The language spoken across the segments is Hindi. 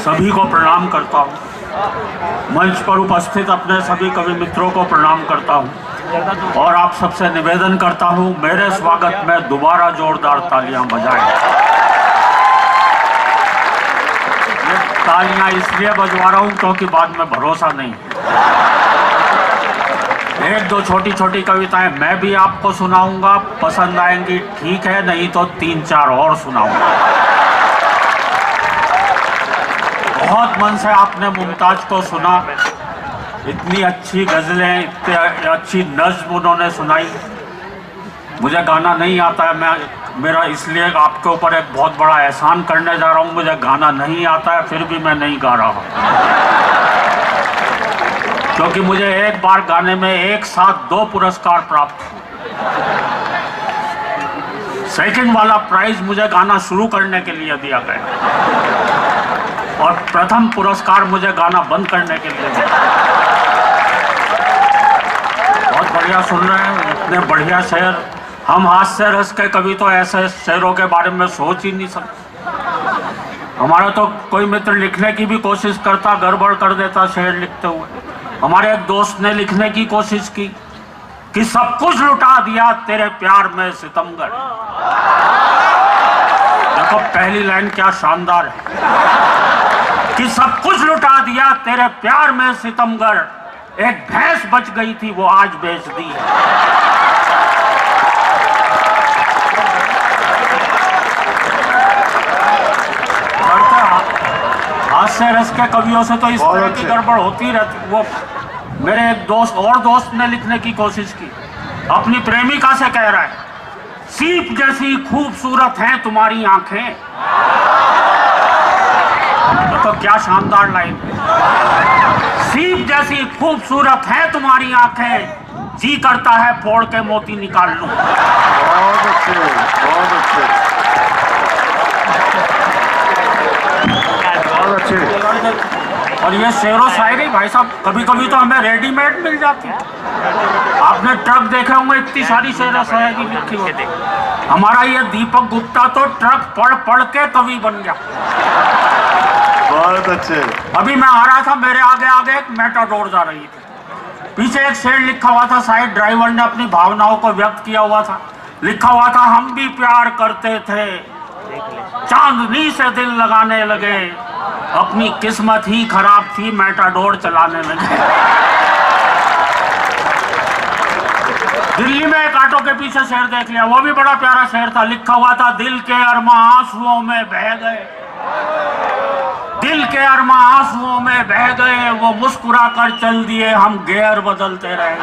सभी को प्रणाम करता हूँ। मंच पर उपस्थित अपने सभी कवि मित्रों को प्रणाम करता हूँ और आप सबसे निवेदन करता हूँ मेरे स्वागत में दोबारा जोरदार तालियां बजाएं। ये तालियां इसलिए बजवा रहा हूँ क्योंकि बाद में भरोसा नहीं। एक दो छोटी छोटी कविताएं मैं भी आपको सुनाऊंगा, पसंद आएंगी ठीक है, नहीं तो 3-4 और सुनाऊंगा। बहुत मन से आपने मुमताज को सुना, इतनी अच्छी गजलें, इतनी अच्छी नज्म उन्होंने सुनाई। मुझे गाना नहीं आता है, मेरा इसलिए आपके ऊपर एक बहुत बड़ा एहसान करने जा रहा हूँ। मुझे गाना नहीं आता है, फिर भी मैं नहीं गा रहा हूँ क्योंकि मुझे एक बार गाने में एक साथ 2 पुरस्कार प्राप्त हुए। सेकंड वाला प्राइज मुझे गाना शुरू करने के लिए दिया गया और प्रथम पुरस्कार मुझे गाना बंद करने के लिए दिया। बहुत बढ़िया सुन रहे हैं, इतने बढ़िया शेर। हम हास्य रस के कभी तो ऐसे शेरों के बारे में सोच ही नहीं सकते। हमारा तो कोई मित्र लिखने की भी कोशिश करता, गड़बड़ कर देता शेर लिखते हुए। हमारे एक दोस्त ने लिखने की कोशिश की कि सब कुछ लुटा दिया तेरे प्यार में सितमगर। देखो पहली लाइन क्या शानदार है कि सब कुछ लुटा दिया तेरे प्यार में सितमगर, एक भैंस बच गई थी वो आज बेच दी है। हास्य रस के कवियों से तो इस तरह की गड़बड़ होती रहती। वो मेरे एक दोस्त ने लिखने की कोशिश की, अपनी प्रेमिका से कह रहा है, सीप जैसी खूबसूरत हैं तुम्हारी आंखें। तो क्या शानदार लाइन, सीप जैसी खूबसूरत हैं तुम्हारी आंखें, जी करता है फोड़ के मोती निकाल लूं। बहुत अच्छे, बहुत अच्छे, बहुत अच्छे। और ये शेरो शायरी भाई साहब कभी कभी तो हमें रेडीमेड मिल जाती है। आपने ट्रक देखे होंगे, इतनी सारी शेरो शायरी लिखी होती है। हमारा ये दीपक गुप्ता तो ट्रक पढ़ पढ़ के कवि बन गया। बहुत अच्छे। अभी मैं आ रहा था, मेरे आगे आगे एक मेटाडोर जा रही थी, पीछे एक शेर लिखा हुआ था, शायद ड्राइवर ने अपनी भावनाओं को व्यक्त किया हुआ था। लिखा हुआ था, हम भी प्यार करते थे, चांदनी से दिल लगाने लगे, अपनी किस्मत ही खराब थी, मेटाडोर चलाने लगे। दिल्ली में एक ऑटो के पीछे शेर देख लिया, वो भी बड़ा प्यारा शेर था। लिखा हुआ था, दिल के अरमा आंसुओं में बह गए, दिल के अरमा आंसुओं में बह गए, वो मुस्कुरा कर चल दिए, हम गियर बदलते रहे।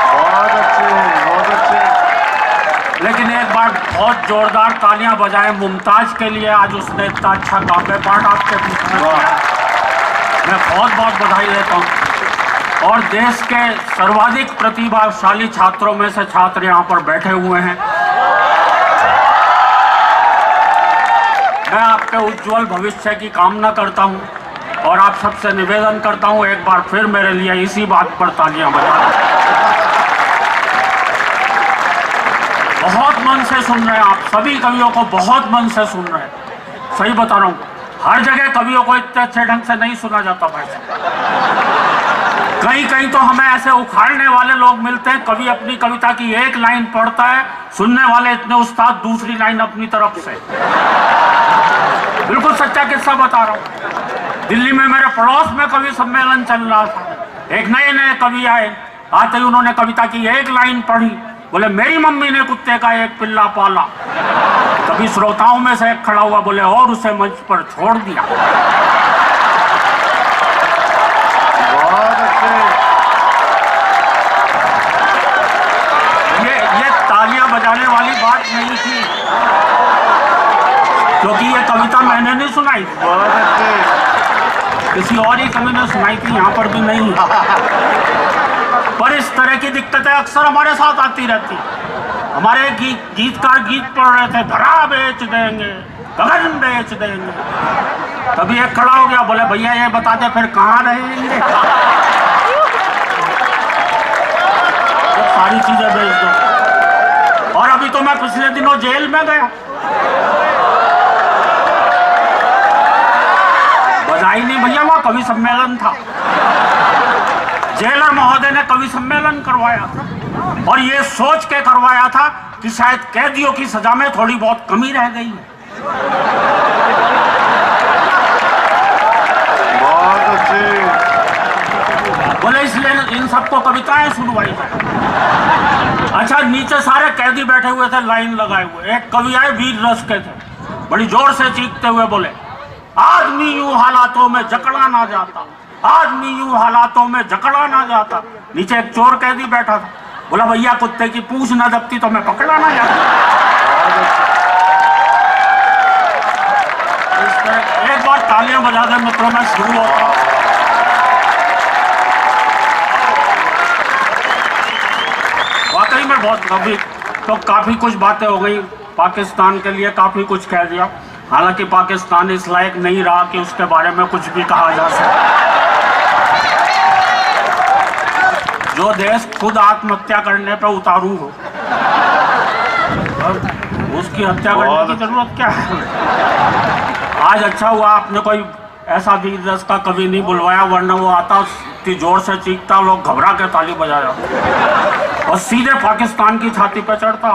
बहुत अच्छे, बहुत अच्छे। लेकिन एक बार बहुत जोरदार तालियां बजाएं मुमताज के लिए, आज उसने इतना अच्छा काव्य पाठ आपके बीच में किया। मैं बहुत बहुत बधाई देता हूं। और देश के सर्वाधिक प्रतिभाशाली छात्रों में से छात्र यहाँ पर बैठे हुए हैं। मैं आपके उज्जवल भविष्य की कामना करता हूं और आप सबसे निवेदन करता हूं एक बार फिर मेरे लिए इसी बात पर तालियां बजाएं। बहुत मन से सुन रहे हैं आप, सभी कवियों को बहुत मन से सुन रहे हैं। सही बता रहा हूँ, हर जगह कवियों को इतने अच्छे ढंग से नहीं सुना जाता भाई साहब। कहीं कहीं तो हमें ऐसे उखाड़ने वाले लोग मिलते हैं, कवि अपनी कविता की एक लाइन पढ़ता है, सुनने वाले इतने उस्ताद दूसरी लाइन अपनी तरफ से। बिल्कुल सच्चा किस्सा बता रहा हूँ। दिल्ली में मेरे पड़ोस में कवि सम्मेलन चल रहा था, एक नए नए कवि आए, आते ही उन्होंने कविता की एक लाइन पढ़ी, बोले मेरी मम्मी ने कुत्ते का एक पिल्ला पाला। कभी श्रोताओं में से एक खड़ा हुआ, बोले और उसे मंच पर छोड़ दिया। बहुत अच्छे। ये तालियां बजाने वाली बात नहीं थी, क्योंकि ये कविता मैंने नहीं सुनाई, बहुत अच्छे। किसी और ही कवि ने सुनाई थी, यहाँ पर भी नहीं। पर इस तरह की दिक्कतें अक्सर हमारे साथ आती रहती। हमारे गीतकार गीत पढ़ रहे थे, धरा बेच देंगे, गगन बेच देंगे। तभी एक खड़ा हो गया, बोले भैया ये बता दे फिर कहाँ रहेंगे। तो सारी चीजें बेच दो। और अभी तो मैं पिछले दिनों जेल में गया। कवि सम्मेलन था, जेलर महोदय ने कवि सम्मेलन करवाया था और ये सोच के करवाया था कि शायद कैदियों की सजा में थोड़ी बहुत कमी रह गई है। बहुत अच्छे। बोले इसलिए इन सबको कविताएं सुनवाई जाए। अच्छा, नीचे सारे कैदी बैठे हुए थे लाइन लगाए हुए। एक कवि आए वीर रस के थे, बड़ी जोर से चीखते हुए बोले, आदमी यूं हालातों में जकड़ा ना जाता, आदमी यूं हालातों में जकड़ा ना जाता। नीचे एक चोर कैदी बैठा था, बोला भैया कुत्ते की पूंछ ना दबती तो मैं पकड़ा ना जाता। इस तरह एक बार तालियां बजा दे मित्रों, में शुरू होता हूं। वाकई में बहुत कभी तो काफी कुछ बातें हो गई, पाकिस्तान के लिए काफी कुछ कह दिया। हालांकि पाकिस्तान इस लायक नहीं रहा कि उसके बारे में कुछ भी कहा जा सके। जो देश खुद आत्महत्या करने पर उतारू हो, उसकी हत्या करने की जरूरत क्या है। आज अच्छा हुआ आपने कोई ऐसा वीर रस का कवि नहीं बुलवाया, वरना वो आता कि जोर से चीखता, लोग घबरा के ताली बजाया और सीधे पाकिस्तान की छाती पर चढ़ता।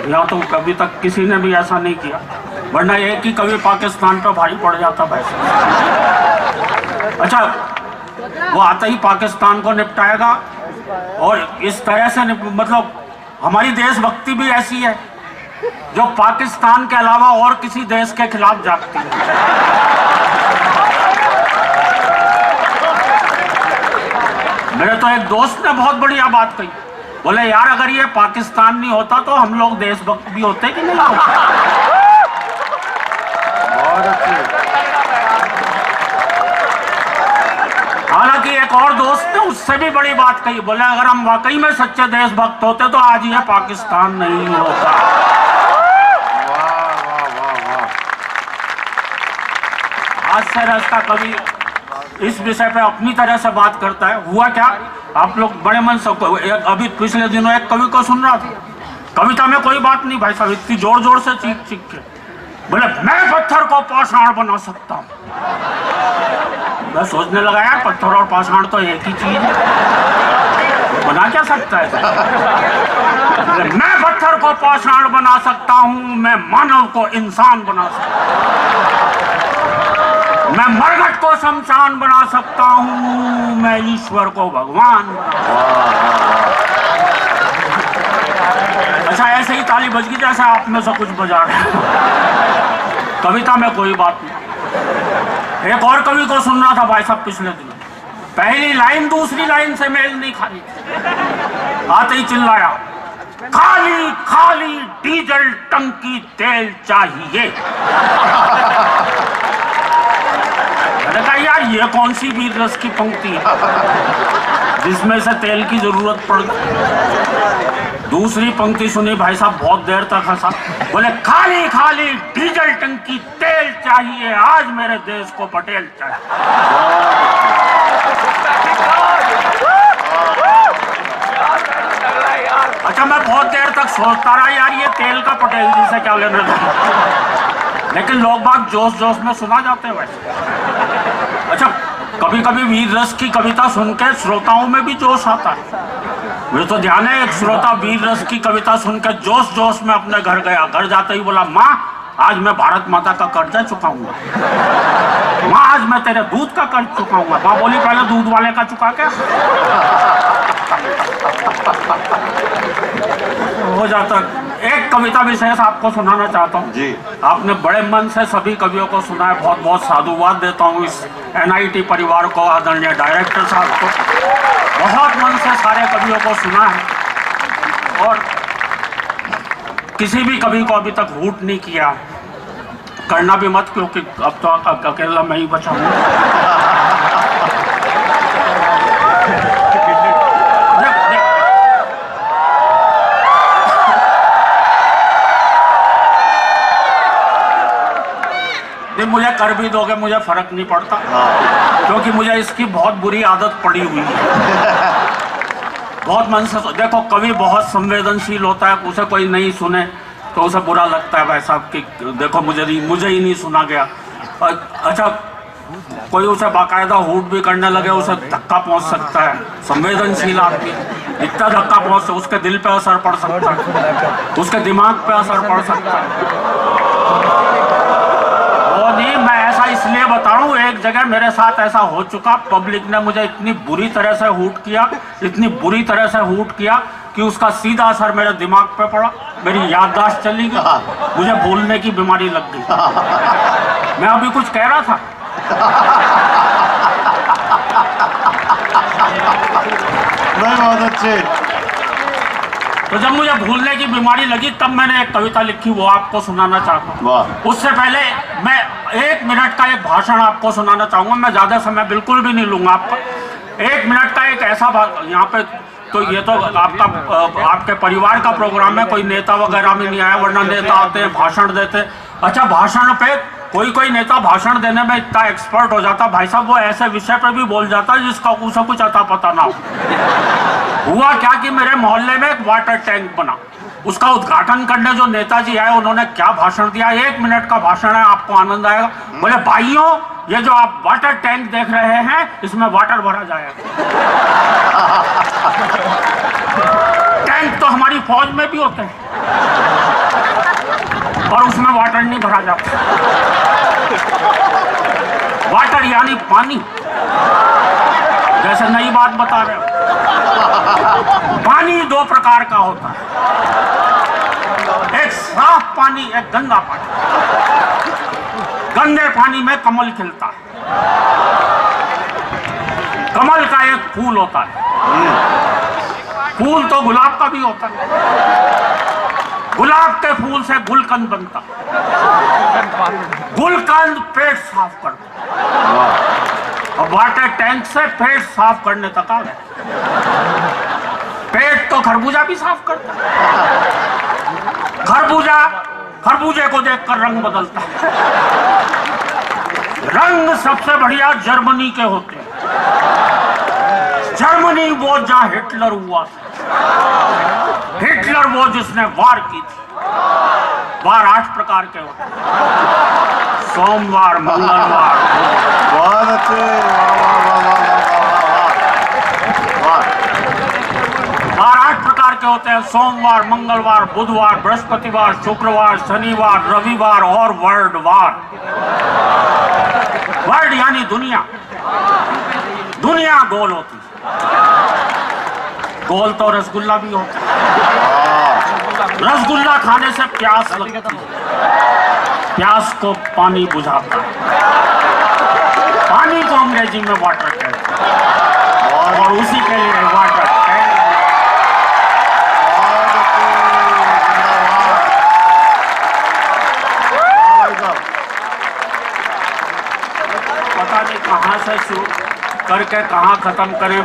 यहाँ तो कभी तक किसी ने भी ऐसा नहीं किया, वरना एक ही कवि पाकिस्तान पर भारी पड़ जाता वैसे। अच्छा, वो आता ही पाकिस्तान को निपटाएगा और इस तरह से मतलब हमारी देशभक्ति भी ऐसी है जो पाकिस्तान के अलावा और किसी देश के खिलाफ जागती है। मेरे तो एक दोस्त ने बहुत बढ़िया बात कही, बोले यार अगर ये पाकिस्तान नहीं होता तो हम लोग देशभक्त भी होते कि नहीं होते। बहुत अच्छे। हालांकि एक और दोस्त ने उससे भी बड़ी बात कही, बोले अगर हम वाकई में सच्चे देशभक्त होते तो आज ये पाकिस्तान नहीं होता। वाह वाह वाह वाह। आज से रास्ता कवि इस विषय पे अपनी तरह से बात करता है। हुआ क्या, आप लोग बड़े मन से अभी पिछले दिनों एक कवि को सुन रहा था, कविता में कोई बात नहीं भाई साहब, इतनी जोर जोर से चीख चीख के बोले मैं पत्थर को पाषाण बना सकता हूँ। मैं सोचने लगा यार पत्थर और पाषाण तो एक ही चीज है, बना क्या सकता है। मैं पत्थर को पाषाण बना सकता हूँ, मैं मानव को इंसान बना सकता हूँ, मैं मरघट को शमशान बना सकता हूँ, मैं ईश्वर को भगवान बना। अच्छा, ऐसे ही ताली बज गई जैसे आप में से कुछ बजा रहे। कविता में कोई बात नहीं। एक और कवि को सुन रहा था भाई साहब पिछले दिनों, पहली लाइन दूसरी लाइन से मेल नहीं खानी, आते ही चिल्लाया खाली खाली डीजल टंकी तेल चाहिए। मैंने कहा यार ये कौन सी वीर रस की पंक्ति है जिसमें से तेल की जरूरत पड़ गई। दूसरी पंक्ति सुनी भाई साहब, बहुत देर तक हंसा, बोले खाली खाली डीजल टंकी तेल चाहिए, आज मेरे देश को पटेल चाहिए। अच्छा, मैं बहुत देर तक सोचता रहा यार ये तेल का पटेल जी से क्या लेना था, लेकिन लोग बाग जोश जोश में सुना जाते हैं वैसे। अच्छा, कभी कभी वीर रस की कविता सुन के श्रोताओं में भी जोश आता है। मुझे तो ध्यान है एक श्रोता वीर रस की कविता सुनकर जोश जोश में अपने घर गया, घर जाते ही बोला माँ आज मैं भारत माता का कर्जा चुकाऊंगा, माँ आज मैं तेरे दूध का कर्ज चुकाऊंगा। माँ बोली पहले दूध वाले का चुका के हो जाता। एक कविता विशेष आपको सुनाना चाहता हूँ जी। आपने बड़े मन से सभी कवियों को सुना है, बहुत बहुत साधुवाद देता हूँ इस NIT परिवार को, आदरणीय डायरेक्टर साहब को, बहुत मन से सारे कवियों को सुना है और किसी भी कवि को अभी तक वोट नहीं किया, करना भी मत, क्योंकि अब तो अकेला मैं ही बचा हूँ। मुझे कर भी दोगे मुझे फर्क नहीं पड़ता, क्योंकि मुझे इसकी बहुत बुरी आदत पड़ी हुई है। बहुत मन से देखो, कवि बहुत संवेदनशील होता है, उसे कोई नहीं सुने तो उसे बुरा लगता है भाई साहब कि देखो मुझे ही नहीं सुना गया। अच्छा, कोई उसे बाकायदा हूट भी करने लगे, उसे धक्का पहुंच सकता है। संवेदनशील आदमी, इतना धक्का पहुंच, उसके दिल पे असर पड़ सकता है, उसके दिमाग पे असर पड़ सकता है। वो नहीं, मैं ऐसा इसलिए बता रहा हूँ, एक जगह मेरे साथ ऐसा हो चुका, पब्लिक ने मुझे इतनी बुरी तरह से हूट किया, इतनी बुरी तरह से हूट किया कि उसका सीधा असर मेरे दिमाग पे पड़ा, मेरी याददाश्त चली गई, मुझे भूलने की बीमारी लग गई। मैं अभी कुछ कह रहा था। नहीं, बहुत अच्छे। तो जब मुझे भूलने की बीमारी लगी तब मैंने एक कविता लिखी, वो आपको सुनाना चाहता हूँ। वाह। उससे पहले मैं 1 मिनट का एक भाषण आपको सुनाना चाहूंगा, मैं ज्यादा समय बिल्कुल भी नहीं लूंगा आपका। 1 मिनट का एक ऐसा यहाँ पे, तो ये तो आपके परिवार का प्रोग्राम है, कोई नेता वगैरह में नहीं आया, वरना नेता आते हैं भाषण देते। अच्छा, भाषण पे कोई नेता भाषण देने में इतना एक्सपर्ट हो जाता भाई साहब, वो ऐसे विषय पे भी बोल जाता है जिसका उसे कुछ अता पता ना हो। हुआ क्या कि मेरे मोहल्ले में एक वाटर टैंक बना, उसका उद्घाटन करने जो नेताजी आए उन्होंने क्या भाषण दिया, 1 मिनट का भाषण है, आपको आनंद आएगा। बोले, भाइयों, ये जो आप वाटर टैंक देख रहे हैं इसमें वाटर भरा जाएगा। टैंक तो हमारी फौज में भी होते हैं और उसमें वाटर नहीं भरा जाता। वाटर यानी पानी, जैसे नई बात बता रहे हो। पानी 2 प्रकार का होता है, एक साफ पानी, एक गंदा पानी। गंदे पानी में कमल खिलता है, कमल का एक फूल होता है, फूल तो गुलाब का भी होता है, गुलाब के फूल से गुलकंद बनता, गुलकंद पेट साफ करता, और वाटर टैंक से पेट साफ करने तक आ गए। पेट तो खरबूजा भी साफ करता है, खरबूजे को देखकर रंग बदलता है। रंग सबसे बढ़िया जर्मनी के होते हैं, जर्मनी वो जहां हिटलर हुआ था, हिटलर वो जिसने वार की थी। वार 8 प्रकार के होते हैं, सोमवार, मंगलवार। बहुत अच्छे। वार 8 प्रकार के होते हैं, सोमवार, मंगलवार, बुधवार, बृहस्पतिवार, शुक्रवार, शनिवार, रविवार और वर्ल्डवार। वर्ल्ड यानी दुनिया, दुनिया गोल होती है, गोल तो रसगुल्ला भी होता है। रसगुल्ला खाने से प्यास लगती है, प्यास को पानी बुझाता है, पानी को अंग्रेजी में वाटर कहते हैं, और उसी के लिए वाटर टैंक। पता नहीं कहाँ से शुरू करके कहाँ खत्म करें।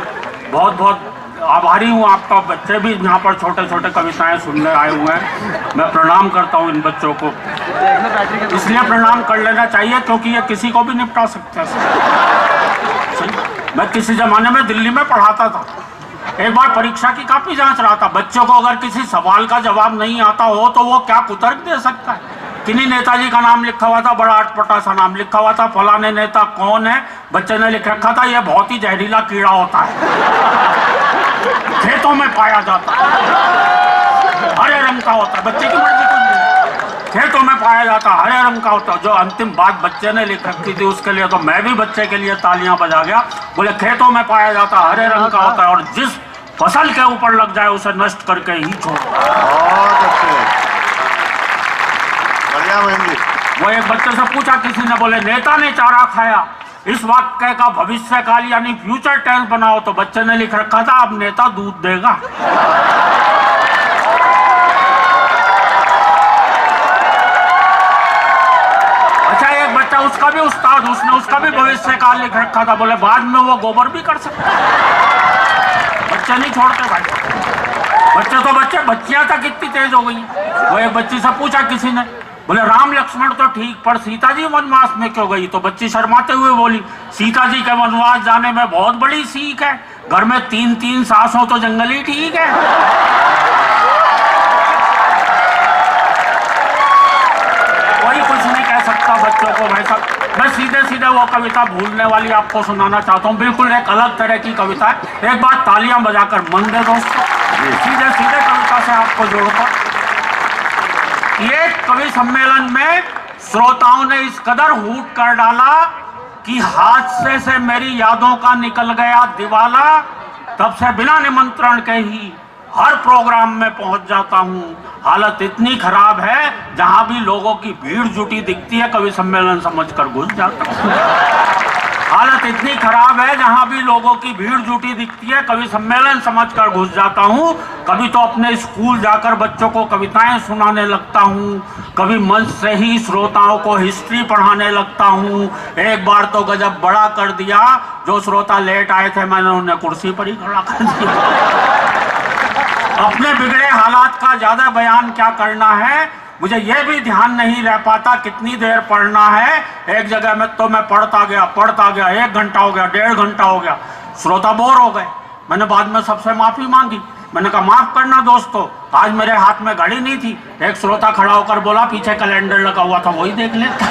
बहुत बहुत आभारी हूँ आपका। बच्चे भी यहाँ पर छोटे छोटे कविताएं सुनने आए हुए हैं, मैं प्रणाम करता हूँ इन बच्चों को। इसलिए प्रणाम कर लेना चाहिए क्योंकि ये किसी को भी निपटा सकते हैं। मैं किसी जमाने में दिल्ली में पढ़ाता था, एक बार परीक्षा की कॉपी जांच रहा था। बच्चों को अगर किसी सवाल का जवाब नहीं आता हो तो वो क्या कुतर्क दे सकता है। किन्हीं नेताजी का नाम लिखा हुआ था, बड़ा अटपटा सा नाम लिखा हुआ था, फलाने नेता कौन है। बच्चे ने लिख रखा था ये बहुत ही जहरीला कीड़ा होता है, खेतों में पाया जाता है, हरे रंग का होता है। बच्चे की मर्जी कुछ नहीं, खेतों में पाया जाता है, हरे रंग का होता है। जो अंतिम बात बच्चे ने लिख रखी थी उसके लिए तो मैं भी बच्चे के लिए तालियां बजा गया। बोले खेतों में पाया जाता है, हरे रंग का होता है, और जिस फसल के ऊपर लग जाए उसे नष्ट करके ही छोड़। बहुत अच्छे, बढ़िया महेंद्र जी। वो एक बच्चे से पूछा किसी ने, बोले नेता ने चारा खाया, इस वाक्य का भविष्य काल यानी फ्यूचर टेंस बनाओ। तो बच्चे ने लिख रखा था अब नेता दूध देगा। अच्छा, एक बच्चा, उसका भी उस्ताद, उसने उसका भी भविष्य काल लिख रखा था। बोले बाद में वो गोबर भी कर सकता है। बच्चे नहीं छोड़ते भाई, बच्चे तो बच्चे, बच्चियां तक इतनी तेज हो गई। वो एक बच्ची से पूछा किसी ने, बोले राम लक्ष्मण तो ठीक, पर सीता जी वनवास में क्यों गई। तो बच्ची शर्माते हुए बोली सीता जी के वनवास जाने में बहुत बड़ी सीख है, घर में 3-3 सास हो तो जंगल ही ठीक है। कोई कुछ नहीं कह सकता बच्चों को भाई साहब। मैं सीधे वो कविता भूलने वाली आपको सुनाना चाहता हूँ। बिल्कुल एक अलग तरह की कविता है। एक बार तालियां बजाकर मन दे दोस्तों। सीधे सीधे कविता से आपको जोड़कर, ये कवि सम्मेलन में श्रोताओं ने इस कदर हूट कर डाला कि हादसे से मेरी यादों का निकल गया दिवाला। तब से बिना निमंत्रण के ही हर प्रोग्राम में पहुंच जाता हूं। हालत इतनी खराब है, जहां भी लोगों की भीड़ जुटी दिखती है कवि सम्मेलन समझकर घुस जाता हूं। हालत इतनी खराब है, जहां भी लोगों की भीड़ जुटी दिखती है कवि सम्मेलन समझकर घुस जाता हूं। कभी तो अपने स्कूल जाकर बच्चों को कविताएं सुनाने लगता हूं, कभी मंच से ही श्रोताओं को हिस्ट्री पढ़ाने लगता हूं। एक बार तो गजब बड़ा कर दिया, जो श्रोता लेट आए थे मैंने उन्हें कुर्सी पर ही खड़ा कर दिया। अपने बिगड़े हालात का ज्यादा बयान क्या करना है, मुझे यह भी ध्यान नहीं रह पाता कितनी देर पढ़ना है। एक जगह में तो मैं पढ़ता गया 1 घंटा हो गया, 1.5 घंटा हो गया। श्रोता बोर हो गए। मैंने बाद में सबसे माफी मांगी। मैंने कहा माफ करना दोस्तों, आज मेरे हाथ में घड़ी नहीं थी। एक श्रोता खड़ा होकर बोला पीछे कैलेंडर लगा हुआ था, वही देख लेता।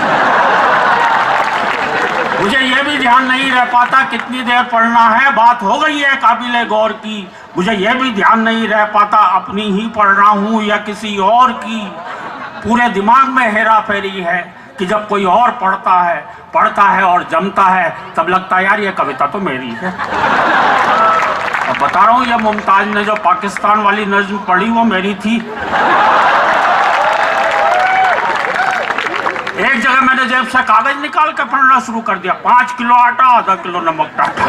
मुझे यह भी ध्यान नहीं रह पाता कितनी देर पढ़ना है। बात हो गई है काबिले गौर की। मुझे यह भी ध्यान नहीं रह पाता अपनी ही पढ़ रहा हूं या किसी और की। पूरे दिमाग में हेरा फेरी है कि जब कोई और पढ़ता है और जमता है, तब लगता है यार ये कविता तो मेरी है। अब बता रहा हूं, ये मुमताज ने जो पाकिस्तान वाली नज्म पढ़ी वो मेरी थी। एक जगह मैंने जेब से कागज निकाल के पढ़ना शुरू कर दिया। 5 किलो आटा, आधा किलो नमक डाटा,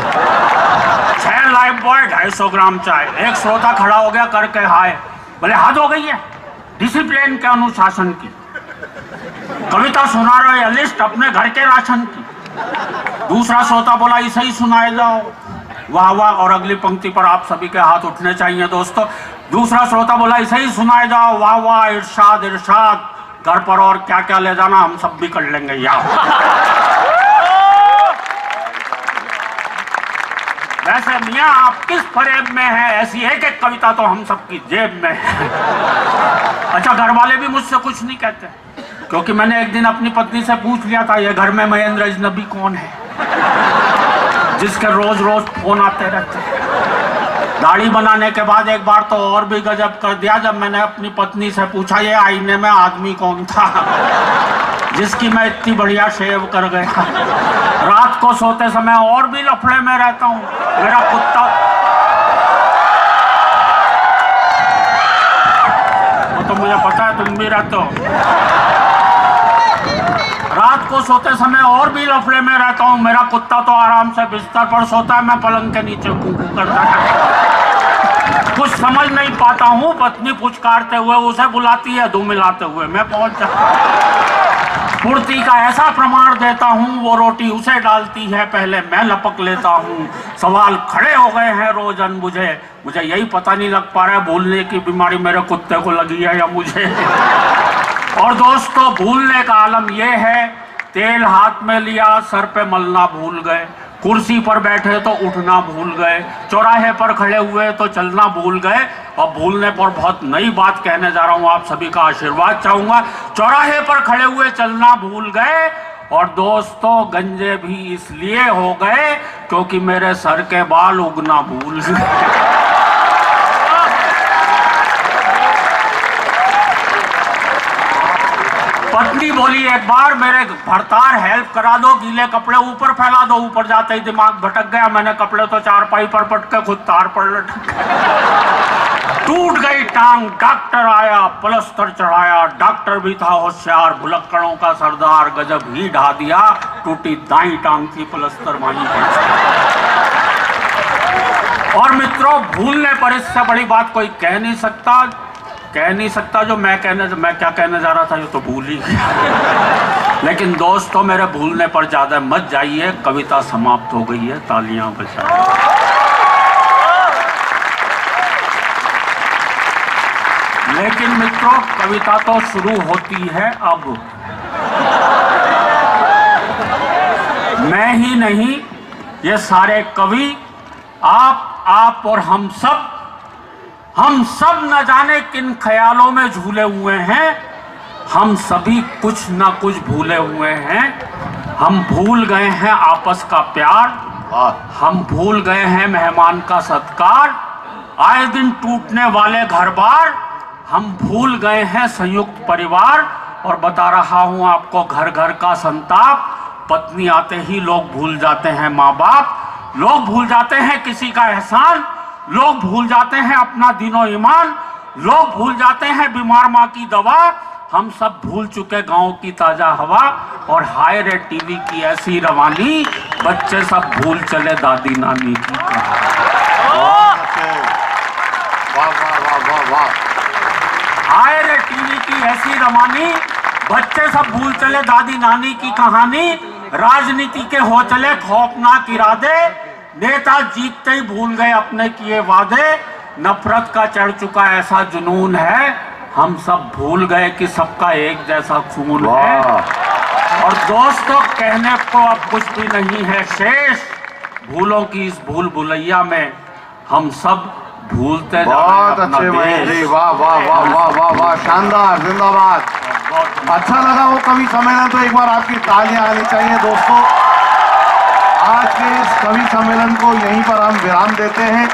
6 लाइफ बॉय, 250 ग्राम चाय। एक श्रोता खड़ा हो गया करके हाय, बोले हद हो गई है डिसिप्लिन के अनुशासन की। कविता सुना रहे हैं लिस्ट अपने घर के राशन की। दूसरा श्रोता बोला इसे ही सुनाए जाओ। वाह वाह, और अगली पंक्ति पर आप सभी के हाथ उठने चाहिए दोस्तों। दूसरा श्रोता बोला इसे ही सुनाए जाओ। वाह वाह, इरशाद इरशाद, घर पर और क्या क्या ले जाना हम सब भी कर लेंगे यार। वैसे मियाँ आप किस फरेब में है, ऐसी है कि कविता तो हम सबकी जेब में है। अच्छा, घर वाले भी मुझसे कुछ नहीं कहते, क्योंकि मैंने एक दिन अपनी पत्नी से पूछ लिया था ये घर में महेंद्र अजनबी कौन है जिसके रोज रोज फोन आते रहते हैं। दाढ़ी बनाने के बाद एक बार तो और भी गजब कर दिया, जब मैंने अपनी पत्नी से पूछा ये आईने में आदमी कौन था जिसकी मैं इतनी बढ़िया शेव कर गया। रात को सोते समय और भी लफड़े में रहता हूँ। मेरा कुत्ता, वो तो मुझे पता है तुम भी रहते हो। रात को सोते समय और भी लफड़े में रहता हूँ। मेरा कुत्ता तो आराम से बिस्तर पर सोता है, मैं पलंग के नीचे कूकू करता है। कुछ समझ नहीं पाता हूँ। पत्नी पुचकारते हुए उसे बुलाती है, धूम मिलाते हुए मैं पहुंच जाता। पूर्ति का ऐसा प्रमाण देता हूँ, वो रोटी उसे डालती है, पहले मैं लपक लेता हूँ। सवाल खड़े हो गए हैं रोजन मुझे यही पता नहीं लग पा रहा है भूलने की बीमारी मेरे कुत्ते को लगी है या मुझे। और दोस्तों, भूलने का आलम यह है, तेल हाथ में लिया सर पे मलना भूल गए, कुर्सी पर बैठे तो उठना भूल गए, चौराहे पर खड़े हुए तो चलना भूल गए। और भूलने पर बहुत नई बात कहने जा रहा हूं, आप सभी का आशीर्वाद चाहूंगा। चौराहे पर खड़े हुए चलना भूल गए। और दोस्तों, गंजे भी इसलिए हो गए क्योंकि मेरे सर के बाल उगना भूल गए। पत्नी बोली एक बार मेरे भरतार हेल्प करा दो, गीले कपड़े ऊपर फैला दो। ऊपर जाते ही दिमाग भटक गया, मैंने कपड़े तो चारपाई पर पटके खुद तार पर लटक गए। टूट गई टांग, डॉक्टर आया, प्लस्तर चढ़ाया। डॉक्टर भी था होशियार, भुलक्कड़ों का सरदार, गजब ही ढा दिया। टूटी दाई टांग थी, प्लस्तर वहीं पर। और मित्रों, भूलने पर इससे बड़ी बात कोई कह नहीं सकता जो मैं क्या कहने जा रहा था, ये तो भूल ही गया। लेकिन दोस्तों, मेरे भूलने पर ज्यादा मत जाइए, कविता समाप्त हो गई है, तालियां बजाइए। लेकिन मित्रों, कविता तो शुरू होती है अब। मैं ही नहीं, ये सारे कवि, आप और हम सब न जाने किन ख्यालों में झूले हुए हैं। हम सभी कुछ ना कुछ भूले हुए हैं। हम भूल गए हैं आपस का प्यार, वाह हम भूल गए हैं मेहमान का सत्कार, आए दिन टूटने वाले घर बार, हम भूल गए हैं संयुक्त परिवार। और बता रहा हूं आपको घर घर का संताप, पत्नी आते ही लोग भूल जाते हैं माँ बाप, लोग भूल जाते हैं किसी का एहसान, लोग भूल जाते हैं अपना दीनो ईमान, लोग भूल जाते हैं बीमार माँ की दवा, हम सब भूल चुके गांव की ताजा हवा। और हाय रे टीवी की ऐसी रवानी, बच्चे सब भूल चले दादी नानी की कहानी। बहुत अच्छे, वाह वाह वाह वाह वाह। हाय रे टीवी की ऐसी रवानी, बच्चे सब भूल चले दादी नानी की कहानी, राजनीति के हो चले खौफनाक इरादे, नेता जीतते ही भूल गए अपने किए वादे, नफरत का चढ़ चुका ऐसा जुनून है, हम सब भूल गए कि सबका एक जैसा खून है। और दोस्तों कहने को अब कुछ भी नहीं है शेष, भूलों की इस भूल भुलैया में हम सब भूलते जा रहे हैं बहुत अपना अच्छे महेश देश। जी, वाह वाह वाह वाह वाह वाह, शानदार, जिंदाबाद। अच्छा लगा वो कवि सम्मेलन, तो एक बार आपकी तालियां आनी चाहिए दोस्तों। आज के इस कवि सम्मेलन को यहीं पर हम विराम देते हैं।